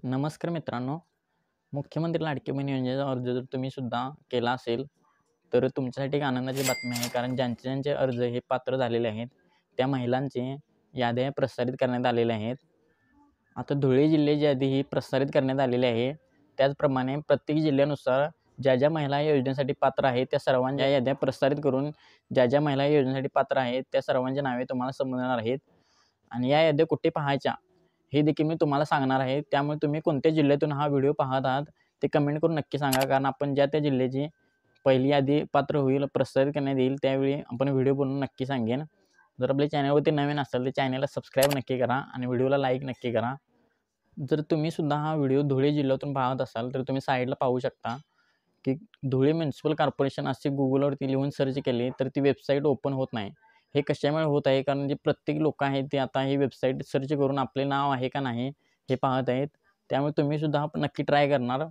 नमस्कार मित्रांनो, मुख्यमंत्री लाडकी बहीण योजनेचा अर्ज जर तुम्ही सुद्धा केला असेल, तर तुमच्यासाठी एक आनंदाची बातमी आहे. कारण ज्यांचे अर्ज हे पात्र झालेले आहेत, त्या महिलांचे याद्या प्रसारित करण्यात आलेल्या आहेत. आता धुळे जिल्ह्याची यादी ही प्रसारित करण्यात आलेली आहे. त्याचप्रमाणे प्रत्येक जिल्ह्यानुसार ज्या महिला या योजनेसाठी पात्र आहेत, त्या सर्वांच्या याद्या प्रसारित करून ज्या महिला या योजनेसाठी पात्र आहेत, त्या सर्वांची नावे तुम्हाला समजणार आहेत. आणि या याद्या कुठे पाहायच्या हे देखील मी तुम्हाला सांगणार आहे. त्यामुळे तुम्ही कोणत्या जिल्ह्यातून हा व्हिडिओ पाहत आहात ते कमेंट करून नक्की सांगा. कारण आपण ज्या त्या जिल्ह्याची पहिली यादी पात्र होईल, प्रसारित करण्यात येईल, त्यावेळी आपण व्हिडिओ बनवून नक्की सांगेन. जर आपल्या चॅनलवरती नवीन असाल तर चॅनलला सबस्क्राईब नक्की करा आणि व्हिडिओला लाईक नक्की करा. जर तुम्ही सुद्धा हा व्हिडिओ धुळे जिल्ह्यातून पाहत असाल तर तुम्ही साईडला पाहू शकता की धुळे म्युन्सिपल कॉर्पोरेशन असे गुगलवरती लिहून सर्च केले तर ती वेबसाईट ओपन होत नाही. हे कशामुळे होत आहे? कारण जे प्रत्येक लोक आहेत ते आता ही वेबसाईट सर्च करून आपले नाव आहे का नाही हे पाहत आहेत. त्यामुळे तुम्ही सुद्धा नक्की ट्राय करणार.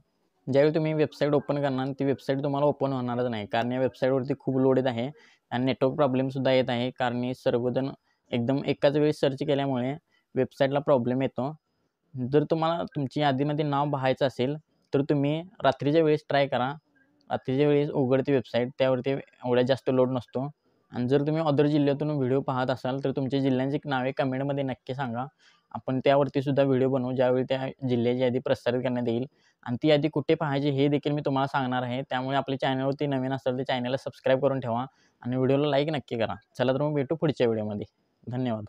ज्यावेळी तुम्ही वेबसाईट ओपन करणार ती वेबसाईट तुम्हाला ओपन होणारच नाही. कारण या वेबसाईटवरती खूप लोड येत आहे आणि नेटवर्क प्रॉब्लेमसुद्धा येत आहे. कारण सर्वजण एकदम एकाच वेळी सर्च केल्यामुळे वेबसाईटला प्रॉब्लेम येतो. जर तुम्हाला तुमची यादीमध्ये नाव पाहायचं असेल तर तुम्ही रात्रीच्या वेळेस ट्राय करा. रात्रीच्या वेळेस उघडते वेबसाईट, त्यावरती एवढ्या जास्त लोड नसतो. आणि जर तुम्ही अदर जिल्ह्यातून व्हिडिओ पाहत असाल तर तुमच्या जिल्ह्यांची नावे कमेंटमध्ये नक्की सांगा. आपण त्यावरती सुद्धा व्हिडिओ बनवू ज्यावेळी त्या जिल्ह्याची यादी प्रसारित करण्यात येईल. आणि ती यादी कुठे पाहायची हे देखील मी तुम्हाला सांगणार आहे. त्यामुळे आपल्या चॅनलवरती नवीन असाल तर चॅनलला सबस्क्राईब करून ठेवा आणि व्हिडिओला लाईक नक्की करा. चला तर मग भेटू पुढच्या व्हिडिओमध्ये. धन्यवाद.